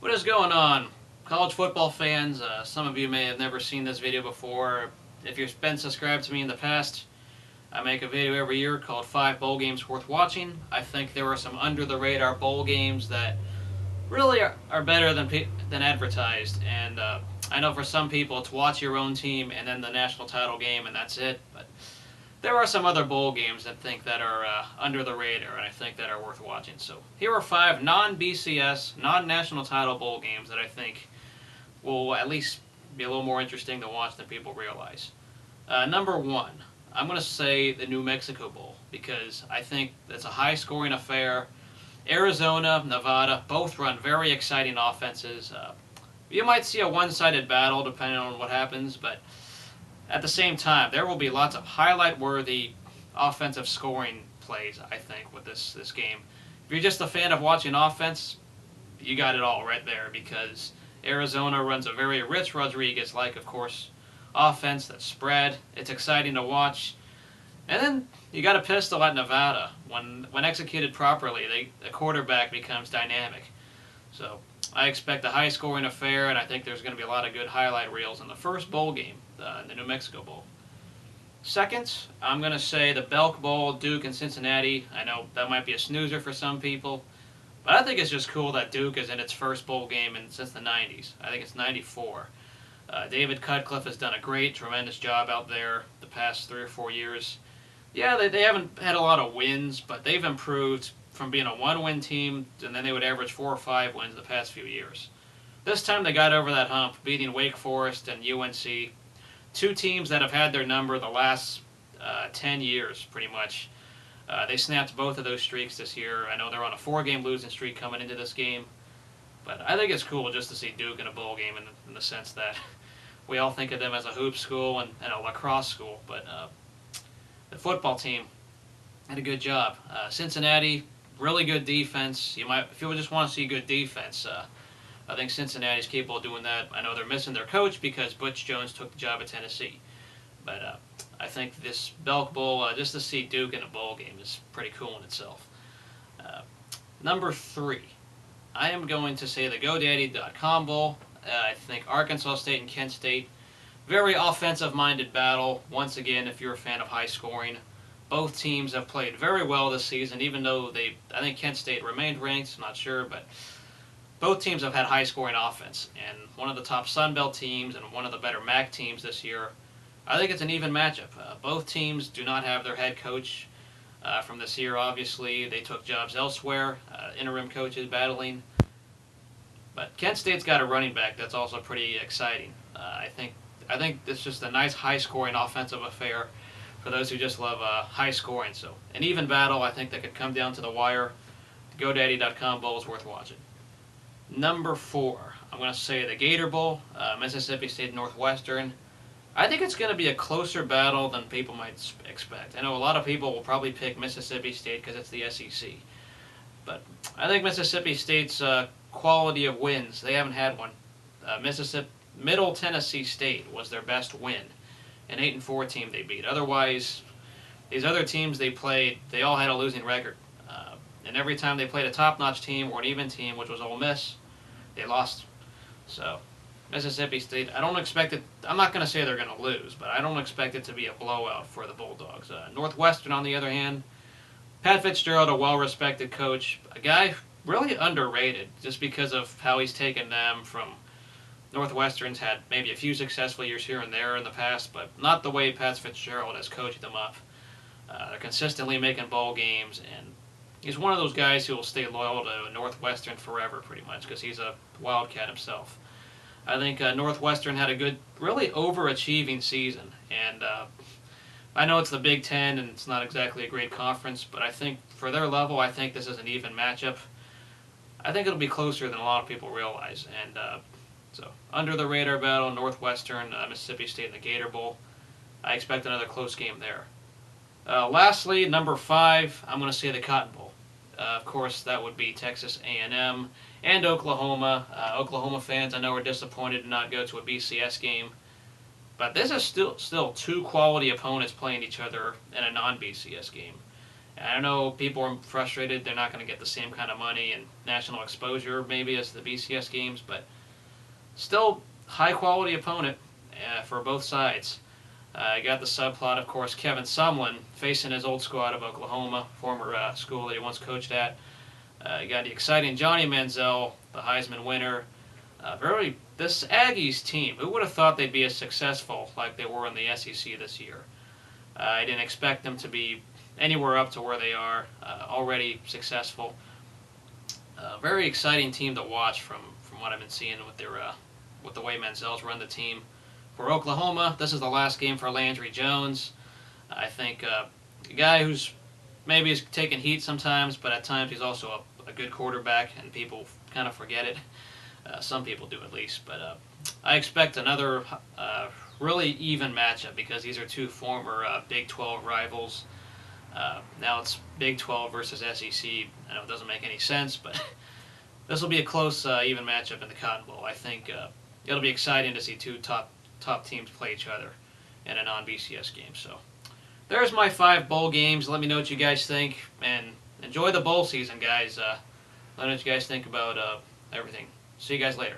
What is going on, college football fans? Some of you may have never seen this video before. If you've been subscribed to me in the past, I make a video every year called 5 Bowl Games Worth Watching. I think there are some under-the-radar bowl games that really are better than advertised. And I know for some people it's watch your own team and then the national title game and that's it. But there are some other bowl games that are under the radar and I think that are worth watching. So here are 5 non-BCS, non-national title bowl games that I think will at least be a little more interesting to watch than people realize. Number 1, I'm going to say the New Mexico Bowl because I think it's a high-scoring affair. Arizona, Nevada, both run very exciting offenses. You might see a one-sided battle depending on what happens, but at the same time, there will be lots of highlight-worthy offensive scoring plays, I think, with this game. If you're just a fan of watching offense, you got it all right there because Arizona runs a very Rich Rodriguez-like, of course, offense that's spread. It's exciting to watch. And then you got a pistol at Nevada. When executed properly, the quarterback becomes dynamic. So I expect a high-scoring affair, and I think there's going to be a lot of good highlight reels in the first bowl game, the New Mexico Bowl. Second, I'm going to say the Belk Bowl, Duke and Cincinnati. I know that might be a snoozer for some people, but I think it's just cool that Duke is in its first bowl game since the 90s. I think it's 94. David Cutcliffe has done a tremendous job out there the past 3 or 4 years. Yeah, they haven't had a lot of wins, but they've improved from being a one-win team, and then they would average 4 or 5 wins the past few years. This time they got over that hump, beating Wake Forest and UNC, 2 teams that have had their number the last 10 years, pretty much. They snapped both of those streaks this year. I know they're on a 4-game losing streak coming into this game, but I think it's cool just to see Duke in a bowl game in the sense that we all think of them as a hoop school and a lacrosse school, but the football team did a good job. Cincinnati, really good defense. If you just want to see good defense, I think Cincinnati's capable of doing that. I know they're missing their coach because Butch Jones took the job at Tennessee, but I think this Belk Bowl, just to see Duke in a bowl game, is pretty cool in itself. Number 3, I am going to say the GoDaddycom Bowl. I think Arkansas State and Kent State, very offensive-minded battle. Once again, if you're a fan of high scoring, both teams have played very well this season, even though I think Kent State remained ranked, I'm not sure, but both teams have had high-scoring offense. And one of the top Sun Belt teams and one of the better MAC teams this year, I think it's an even matchup. Both teams do not have their head coach from this year, obviously. They took jobs elsewhere, interim coaches battling. But Kent State's got a running back that's also pretty exciting. I think it's just a nice high-scoring offensive affair for those who just love high scoring. So an even battle, I think, that could come down to the wire. The GoDaddy.com Bowl is worth watching. Number 4, I'm going to say the Gator Bowl, Mississippi State Northwestern. I think it's going to be a closer battle than people might expect. I know a lot of people will probably pick Mississippi State because it's the SEC. But I think Mississippi State's quality of wins, they haven't had one. Middle Tennessee State was their best win, an 8-4 team they beat. Otherwise, these other teams they played, they all had a losing record. And every time they played a top-notch team or an even team, which was Ole Miss, they lost. So Mississippi State, I don't expect it. I'm not going to say they're going to lose, but I don't expect it to be a blowout for the Bulldogs. Northwestern, on the other hand, Pat Fitzgerald, a well-respected coach, a guy really underrated just because of how he's taken them from. Northwestern's had maybe a few successful years here and there in the past, but not the way Pat Fitzgerald has coached them up. They're consistently making bowl games, and he's one of those guys who will stay loyal to Northwestern forever, pretty much, because he's a Wildcat himself. I think Northwestern had a good, really overachieving season, and I know it's the Big Ten, and it's not exactly a great conference, but I think for their level, I think this is an even matchup. I think it'll be closer than a lot of people realize, and so, under the radar battle, Northwestern, Mississippi State, and the Gator Bowl. I expect another close game there. Lastly, number 5, I'm going to say the Cotton Bowl. Of course, that would be Texas A&M and Oklahoma. Oklahoma fans, I know, are disappointed to not go to a BCS game. But this is still 2 quality opponents playing each other in a non-BCS game. And I know people are frustrated they're not going to get the same kind of money and national exposure maybe as the BCS games, but still high quality opponent for both sides. You got the subplot, of course, Kevin Sumlin facing his old school out of Oklahoma, former school that he once coached at. You got the exciting Johnny Manziel, the Heisman winner. This Aggies team, who would have thought they'd be as successful like they were in the SEC this year? I didn't expect them to be anywhere up to where they are, already successful. Very exciting team to watch from what I've been seeing with the way Manziel's run the team. For Oklahoma, this is the last game for Landry Jones. I think a guy who's maybe is taking heat sometimes, but at times he's also a good quarterback, and people kind of forget it. Some people do at least, but I expect another really even matchup because these are two former Big 12 rivals. Now it's Big 12 versus SEC. I know it doesn't make any sense, but this will be a close, even matchup in the Cotton Bowl. I think it'll be exciting to see two top teams play each other in a non-BCS game. So there's my 5 bowl games. Let me know what you guys think, and enjoy the bowl season, guys. Let me know what you guys think about everything. See you guys later.